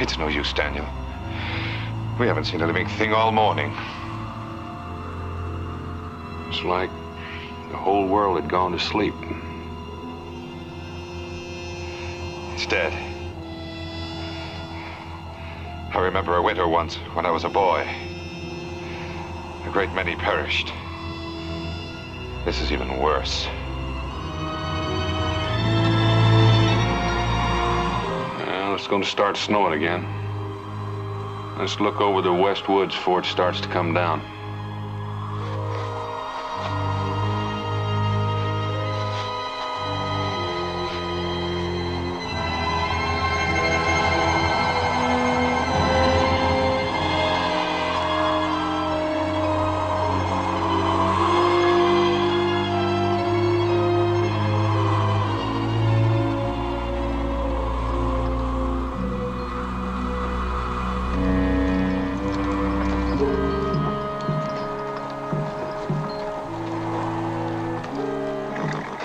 It's no use, Daniel. We haven't seen a living thing all morning. It's like the whole world had gone to sleep. It's dead. I remember a winter once when I was a boy. A great many perished. This is even worse. Well, it's going to start snowing again. Let's look over the west woods before it starts to come down.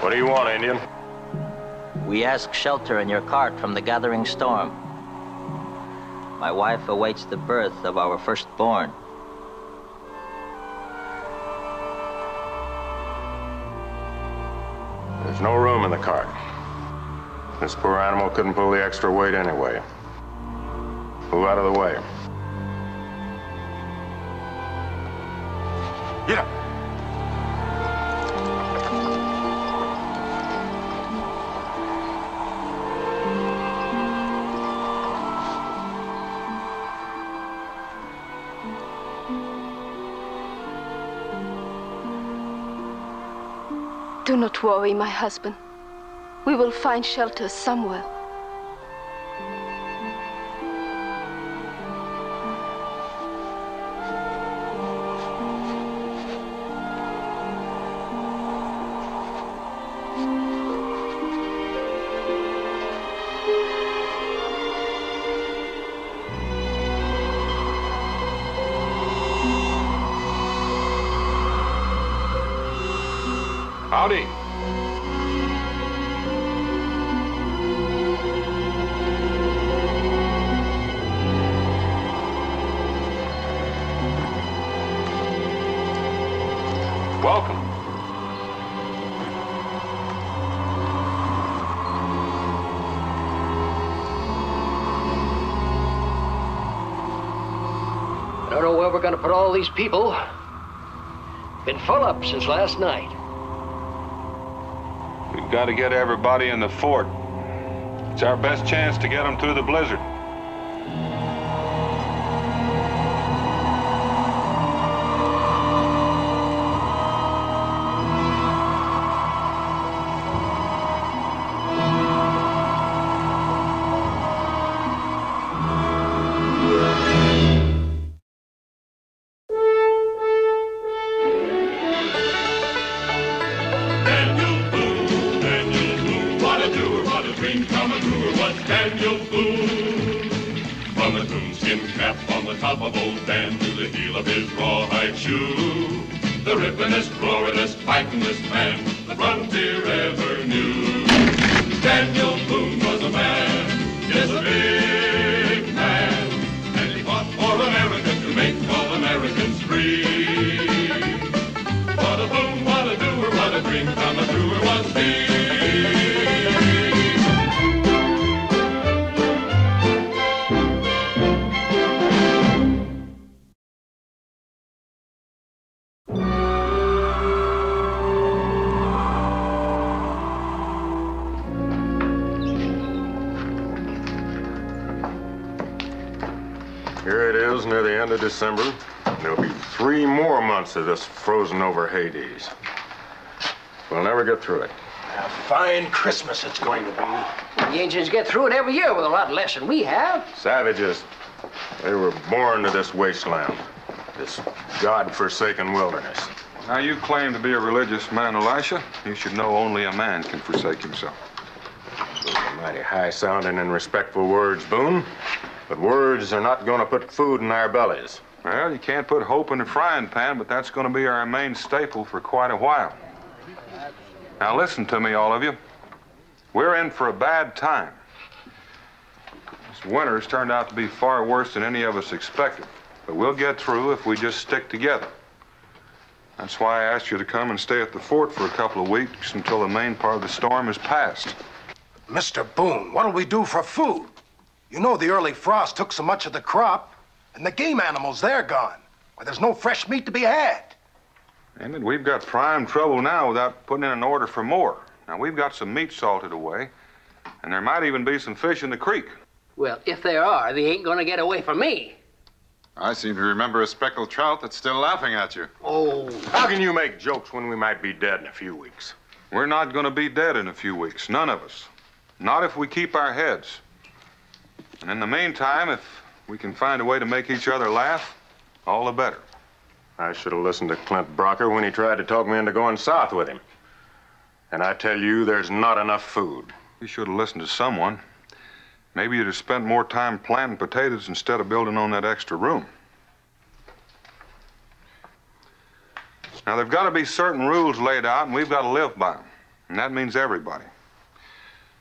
What do you want, Indian? We ask shelter in your cart from the gathering storm. My wife awaits the birth of our firstborn. There's no room in the cart. This poor animal couldn't pull the extra weight anyway. Move out of the way. Get up. Do not worry, my husband. We will find shelter somewhere. Howdy. Welcome. I don't know where we're gonna put all these people. Been full up since last night. We've got to get everybody in the fort. It's our best chance to get them through the blizzard. Daniel Boone. From the coonskin cap on the top of old Dan to the heel of his rawhide shoe, the rippin'est, roaring'est, fighting'est man the frontier ever knew. Daniel Boone was a man, yes, a big man, and he fought for America to make all Americans free. What a boom, what a doer, what a dream come truer was he. Here it is, near the end of December. There'll be 3 more months of this frozen over Hades. We'll never get through it. A fine Christmas it's going to be. The Indians get through it every year with a lot less than we have. Savages. They were born to this wasteland, this God-forsaken wilderness. Now, you claim to be a religious man, Elisha. You should know only a man can forsake himself. Those are mighty high-sounding and respectful words, Boone. But words are not going to put food in our bellies. Well, you can't put hope in a frying pan, but that's going to be our main staple for quite a while. Now, listen to me, all of you. We're in for a bad time. This winter's turned out to be far worse than any of us expected. But we'll get through if we just stick together. That's why I asked you to come and stay at the fort for a couple of weeks until the main part of the storm is past. Mr. Boone, what'll we do for food? You know the early frost took so much of the crop, and the game animals, they're gone. Why, there's no fresh meat to be had. Emmett, we've got prime trouble now without putting in an order for more. Now, we've got some meat salted away, and there might even be some fish in the creek. Well, if there are, they ain't gonna get away from me. I seem to remember a speckled trout that's still laughing at you. Oh. How can you make jokes when we might be dead in a few weeks? We're not going to be dead in a few weeks, none of us. Not if we keep our heads. And in the meantime, if we can find a way to make each other laugh, all the better. I should have listened to Clint Brocker when he tried to talk me into going south with him. And I tell you, there's not enough food. You should have listened to someone. Maybe you'd have spent more time planting potatoes instead of building on that extra room. Now, there've got to be certain rules laid out, and we've got to live by them. And that means everybody.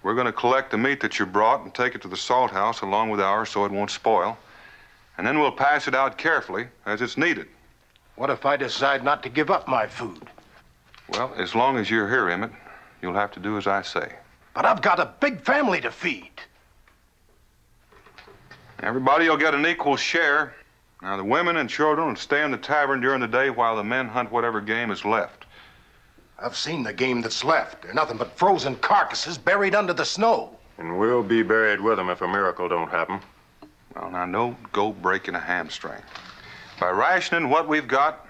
We're going to collect the meat that you brought and take it to the salt house along with ours so it won't spoil. And then we'll pass it out carefully as it's needed. What if I decide not to give up my food? Well, as long as you're here, Emmett, you'll have to do as I say. But I've got a big family to feed. Everybody will get an equal share. Now, the women and children will stay in the tavern during the day while the men hunt whatever game is left. I've seen the game that's left. They're nothing but frozen carcasses buried under the snow. And we'll be buried with them if a miracle don't happen. Well, now, don't go breaking a hamstring. By rationing what we've got,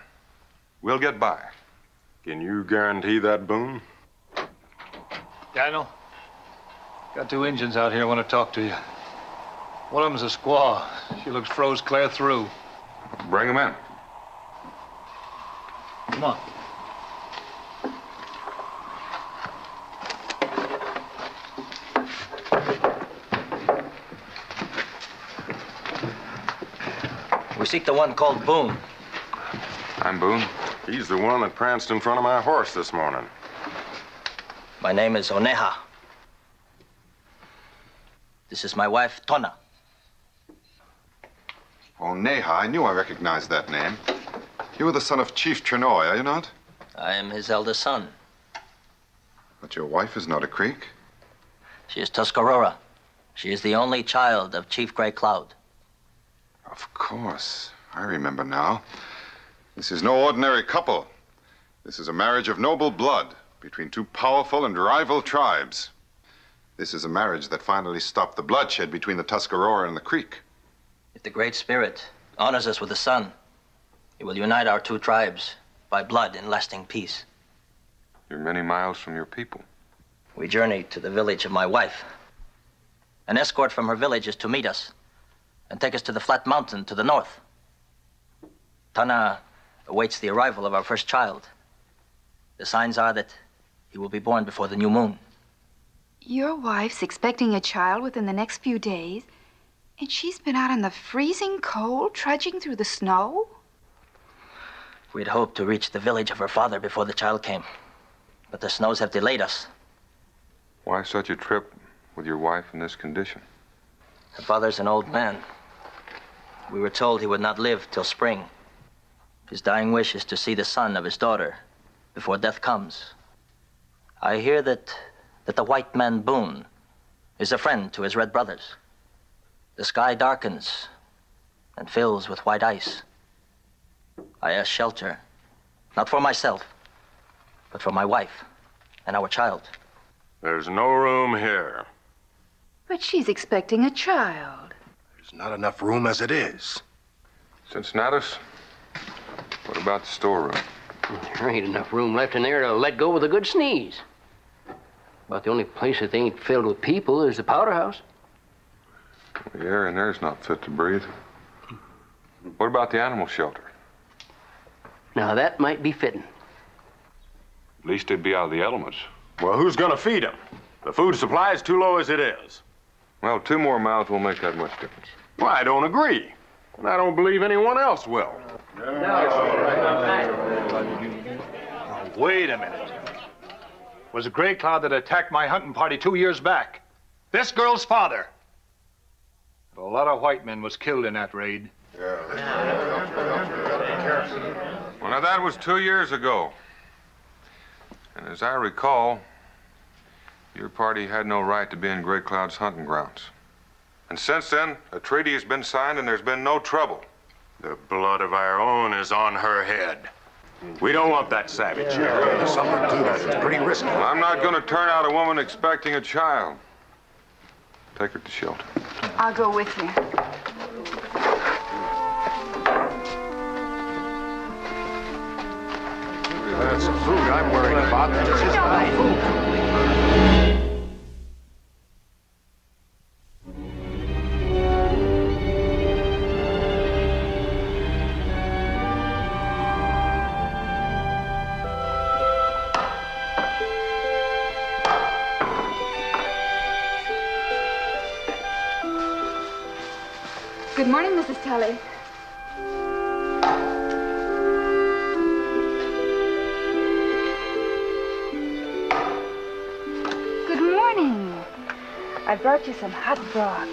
we'll get by. Can you guarantee that, Boone? Daniel, got two Injuns out here want to talk to you. One of them's a squaw. She looks froze clear through. Bring them in. Come on. We seek the one called Boone. I'm Boone. He's the one that pranced in front of my horse this morning. My name is Oneha. This is my wife, Tona. Oh, Neha, I knew I recognized that name. You are the son of Chief Trenoy, are you not? I am his eldest son. But your wife is not a Creek. She is Tuscarora. She is the only child of Chief Gray Cloud. Of course. I remember now. This is no ordinary couple. This is a marriage of noble blood between two powerful and rival tribes. This is a marriage that finally stopped the bloodshed between the Tuscarora and the Creek. If the Great Spirit honors us with a son, he will unite our two tribes by blood in lasting peace. You're many miles from your people. We journey to the village of my wife. An escort from her village is to meet us and take us to the flat mountain to the north. Tana awaits the arrival of our first child. The signs are that he will be born before the new moon. Your wife's expecting a child within the next few days, and she's been out in the freezing cold, trudging through the snow? We'd hoped to reach the village of her father before the child came, but the snows have delayed us. Why such a trip with your wife in this condition? Her father's an old man. We were told he would not live till spring. His dying wish is to see the son of his daughter before death comes. I hear that the white man Boone is a friend to his red brothers. The sky darkens and fills with white ice. I ask shelter, not for myself, but for my wife and our child. There's no room here. But she's expecting a child. There's not enough room as it is. Cincinnatus, what about the storeroom? There ain't enough room left in there to let go with a good sneeze. About the only place that ain't filled with people is the powder house. The air in there's not fit to breathe. What about the animal shelter? Now, that might be fitting. At least they'd be out of the elements. Well, who's gonna feed them? The food supply is too low as it is. Well, 2 more miles won't make that much difference. Well, I don't agree. And I don't believe anyone else will. Wait a minute. It was a gray cloud that attacked my hunting party 2 years back. This girl's father. A lot of white men was killed in that raid. Well, now that was 2 years ago. And as I recall, your party had no right to be in Great Cloud's hunting grounds. And since then, a treaty has been signed and there's been no trouble. The blood of our own is on her head. We don't want that savage here. There's something to that. It's pretty risky. I'm not going to turn out a woman expecting a child. Take her to shelter. I'll go with you. That's the food I'm worried about. That's just my food. Good morning, Mrs. Tully. Good morning. I brought you some hot broth.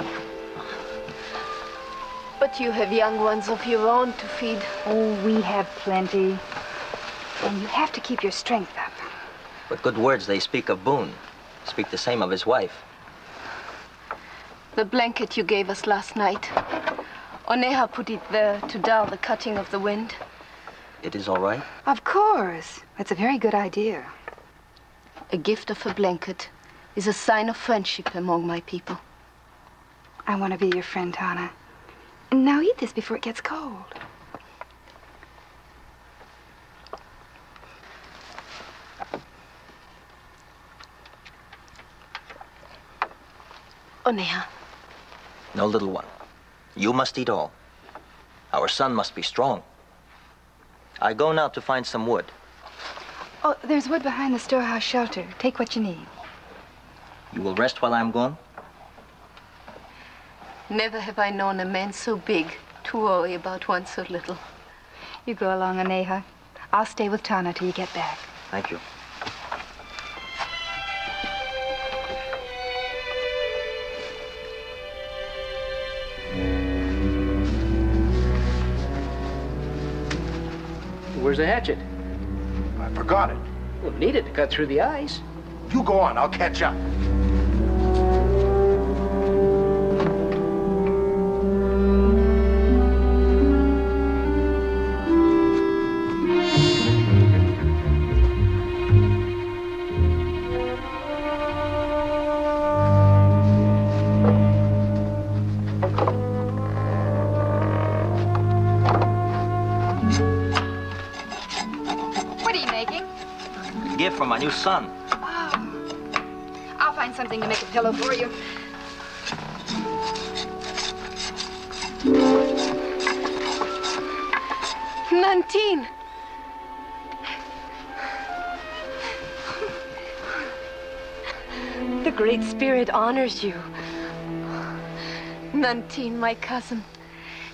But you have young ones of your own to feed. Oh, we have plenty. And you have to keep your strength up. What good words they speak of Boone. Speak the same of his wife. The blanket you gave us last night. Oneha put it there to dull the cutting of the wind. It is all right? Of course. That's a very good idea. A gift of a blanket is a sign of friendship among my people. I want to be your friend, Tana. Now eat this before it gets cold. Oneha. No, little one. You must eat all. Our son must be strong. I go now to find some wood. Oh, there's wood behind the storehouse shelter. Take what you need. You will rest while I'm gone? Never have I known a man so big to worry about one so little. You go along, Oneha. I'll stay with Tana till you get back. Thank you. Where's the hatchet? I forgot it. We'll need it to cut through the ice. You go on. I'll catch up. Gift from my new son. Oh. I'll find something to make a pillow for you. Nantine! The Great Spirit honors you. Nantine, my cousin.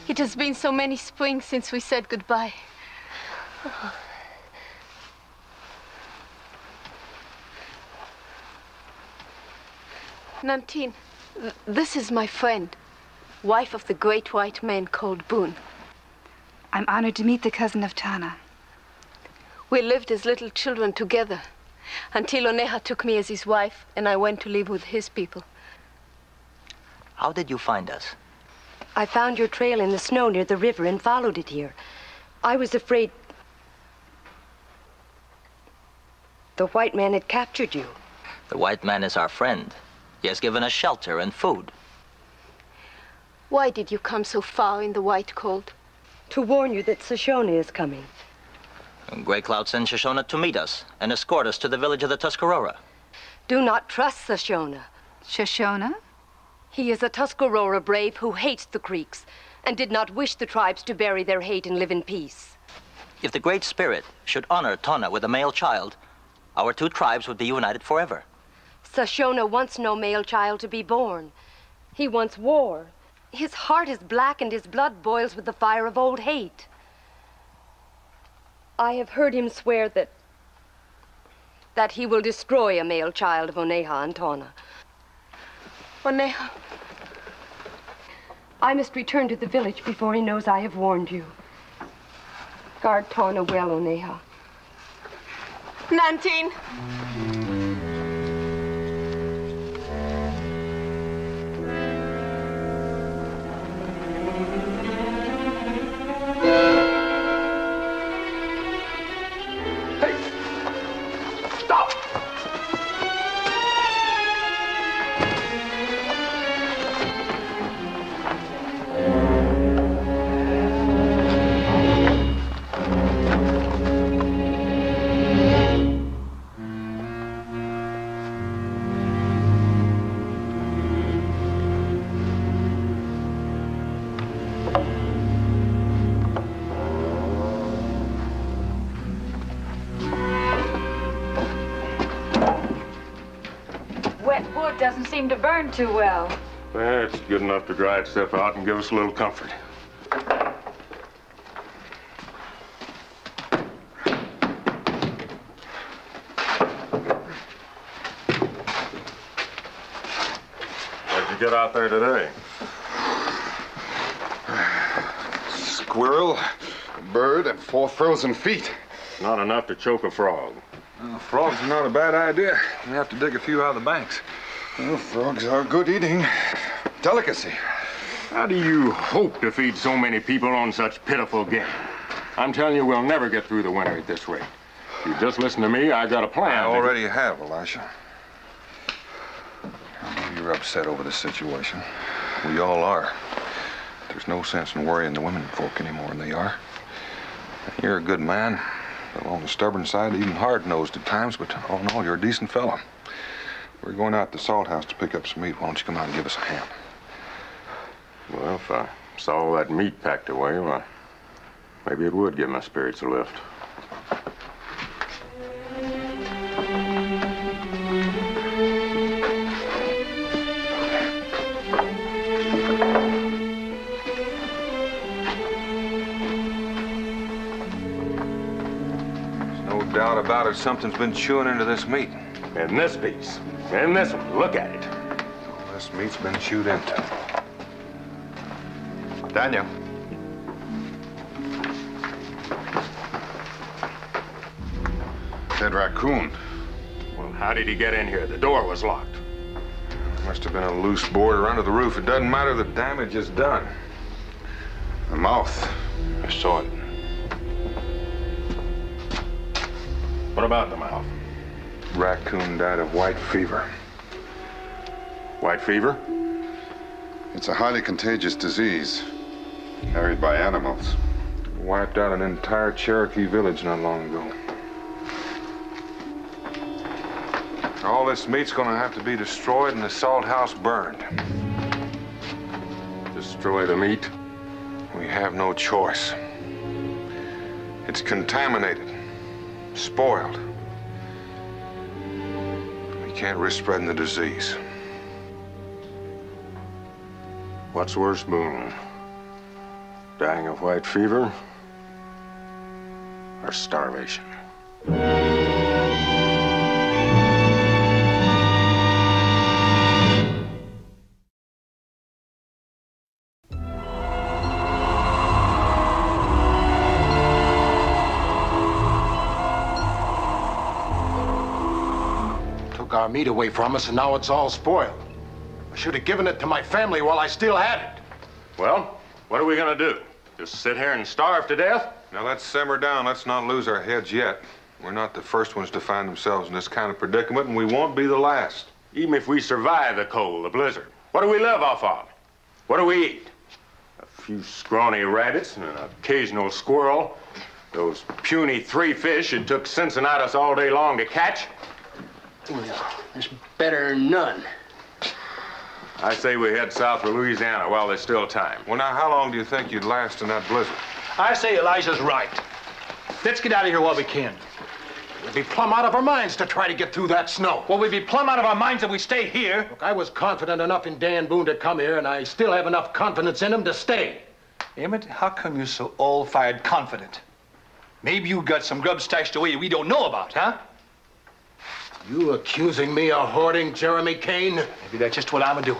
It has been so many springs since we said goodbye. Nantine, this is my friend, wife of the great white man called Boone. I'm honored to meet the cousin of Tana. We lived as little children together until Oneha took me as his wife and I went to live with his people. How did you find us? I found your trail in the snow near the river and followed it here. I was afraid the white man had captured you. The white man is our friend. He has given us shelter and food. Why did you come so far in the white cold? To warn you that Shoshone is coming. And Gray Cloud sent Shoshone to meet us and escort us to the village of the Tuscarora. Do not trust Shoshone. Shoshone? He is a Tuscarora brave who hates the Creeks and did not wish the tribes to bury their hate and live in peace. If the Great Spirit should honor Tana with a male child, our two tribes would be united forever. Shoshone wants no male child to be born. He wants war. His heart is black and his blood boils with the fire of old hate. I have heard him swear that he will destroy a male child of Oneha and Tana. Oneha, I must return to the village before he knows I have warned you. Guard Tawna well, Oneha. Nantine! Doesn't seem to burn too well. It's good enough to dry itself out and give us a little comfort. What'd you get out there today? Squirrel, a bird, and 4 frozen feet. Not enough to choke a frog. Frogs are not a bad idea. We have to dig a few out of the banks. Well, frogs are good eating. Delicacy. How do you hope to feed so many people on such pitiful game? I'm telling you, we'll never get through the winter at this rate. If you just listen to me, I've got a plan. I already have, Elisha. I know you're upset over this situation. We all are. There's no sense in worrying the women folk any more than they are. You're a good man. A little on the stubborn side, even hard-nosed at times, but all in all, you're a decent fellow. We're going out to the salt house to pick up some meat. Why don't you come out and give us a hand? Well, if I saw all that meat packed away, well, maybe it would give my spirits a lift. There's no doubt about it. Something's been chewing into this meat. And this piece. And this one. Look at it. Well, this meat's been chewed into. Daniel. Dead raccoon. Well, how did he get in here? The door was locked. There must have been a loose boarder under the roof. It doesn't matter. The damage is done. The mouth. I saw it. What about the mouth? Raccoon died of white fever. White fever? It's a highly contagious disease carried by animals. Wiped out an entire Cherokee village not long ago. All this meat's gonna have to be destroyed and the salt house burned. Destroy the meat? We have no choice. It's contaminated, spoiled. We can't risk spreading the disease. What's worse, Boone? Dying of white fever or starvation? Took our meat away from us, and now it's all spoiled. I should have given it to my family while I still had it. Well, what are we gonna do? Just sit here and starve to death? Now let's simmer down. Let's not lose our heads yet. We're not the first ones to find themselves in this kind of predicament, and we won't be the last. Even if we survive the cold, the blizzard, what do we live off of? What do we eat? A few scrawny rabbits and an occasional squirrel. Those puny 3 fish it took Cincinnatus all day long to catch. Well, it's better than none. I say we head south for Louisiana while there's still time. Well, now, how long do you think you'd last in that blizzard? I say Elijah's right. Let's get out of here while we can. We'd be plumb out of our minds to try to get through that snow. Well, we'd be plumb out of our minds if we stay here. Look, I was confident enough in Dan Boone to come here, and I still have enough confidence in him to stay. Emmett, how come you're so all-fired confident? Maybe you got some grub stashed away we don't know about, huh? You accusing me of hoarding, Jeremy Kane? Maybe that's just what I'm a-doing.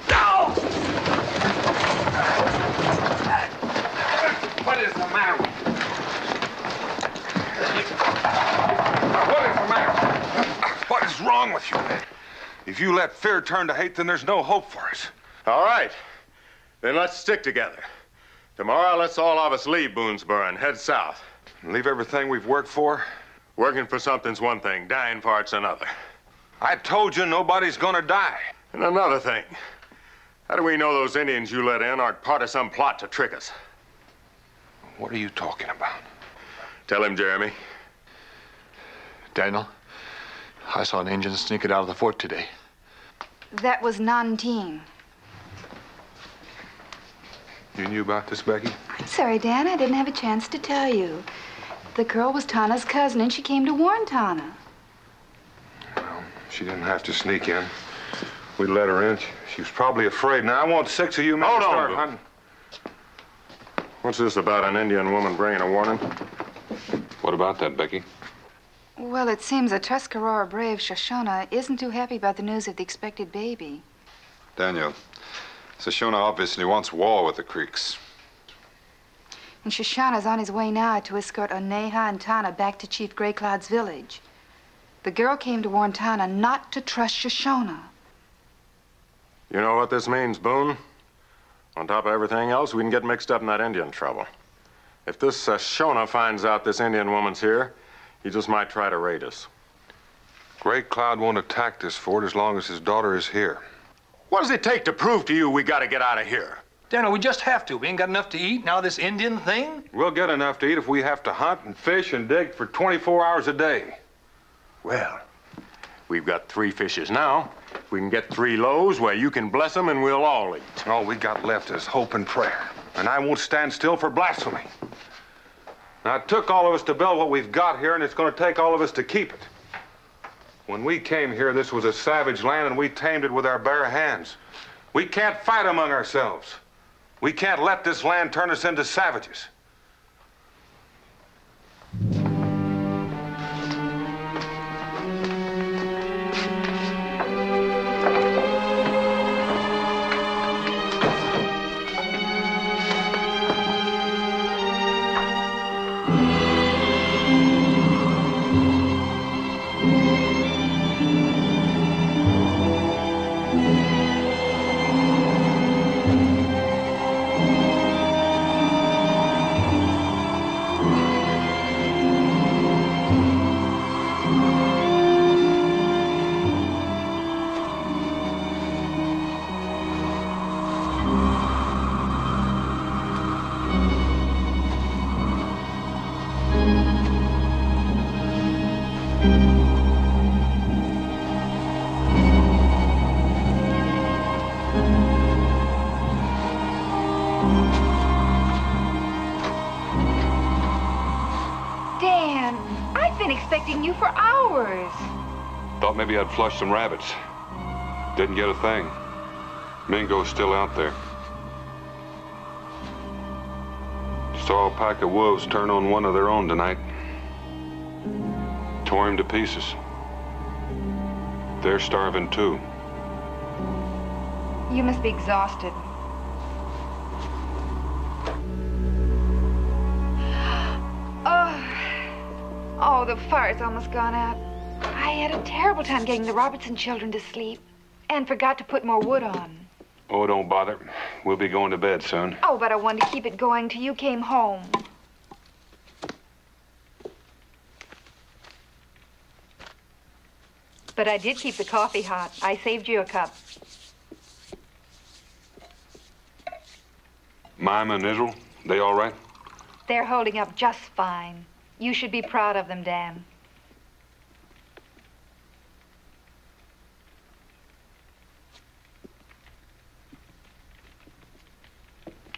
Ow! wrong with you, man? If you let fear turn to hate, then there's no hope for us. All right. Then let's stick together. Tomorrow, let's all of us leave Boonesboro and head south. And leave everything we've worked for? Working for something's one thing, dying for it's another. I told you nobody's gonna die. And another thing. How do we know those Indians you let in aren't part of some plot to trick us? What are you talking about? Tell him, Jeremy. Daniel, I saw an Indian sneak it out of the fort today. That was Nanteen. You knew about this, Becky? I'm sorry, Dan. I didn't have a chance to tell you. The girl was Tana's cousin, and she came to warn Tana. Well, she didn't have to sneak in. We let her in. She was probably afraid. Now, I want 6 of you men to start hunting. What's this about an Indian woman bringing a warning? What about that, Becky? Well, it seems a Tuscarora brave, Shoshone, isn't too happy about the news of the expected baby. Daniel, Shoshone obviously wants war with the Creeks. And Shoshone's on his way now to escort Oneha and Tana back to Chief Gray Cloud's village. The girl came to warn Tana not to trust Shoshone. You know what this means, Boone? On top of everything else, we can get mixed up in that Indian trouble. If this Shoshone finds out this Indian woman's here, he just might try to raid us. Gray Cloud won't attack this fort as long as his daughter is here. What does it take to prove to you we gotta get out of here? Daniel, we just have to. We ain't got enough to eat. Now this Indian thing? We'll get enough to eat if we have to hunt and fish and dig for 24 hours a day. Well, we've got 3 fishes now. If we can get 3 loaves, well, you can bless them and we'll all eat. All we got left is hope and prayer. And I won't stand still for blasphemy. Now, it took all of us to build what we've got here, and it's going to take all of us to keep it. When we came here, this was a savage land, and we tamed it with our bare hands. We can't fight among ourselves. We can't let this land turn us into savages. Dan, I've been expecting you for hours. Thought maybe I'd flush some rabbits. Didn't get a thing. Mingo's still out there. Saw a pack of wolves turn on one of their own tonight. Tore him to pieces. They're starving too. You must be exhausted. Oh, the fire's almost gone out. I had a terrible time getting the Robertson children to sleep and forgot to put more wood on. Oh, don't bother. We'll be going to bed soon. Oh, but I wanted to keep it going till you came home. But I did keep the coffee hot. I saved you a cup. Mima and Israel, they all right? They're holding up just fine. You should be proud of them, Dan.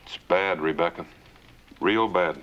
It's bad, Rebecca. Real bad.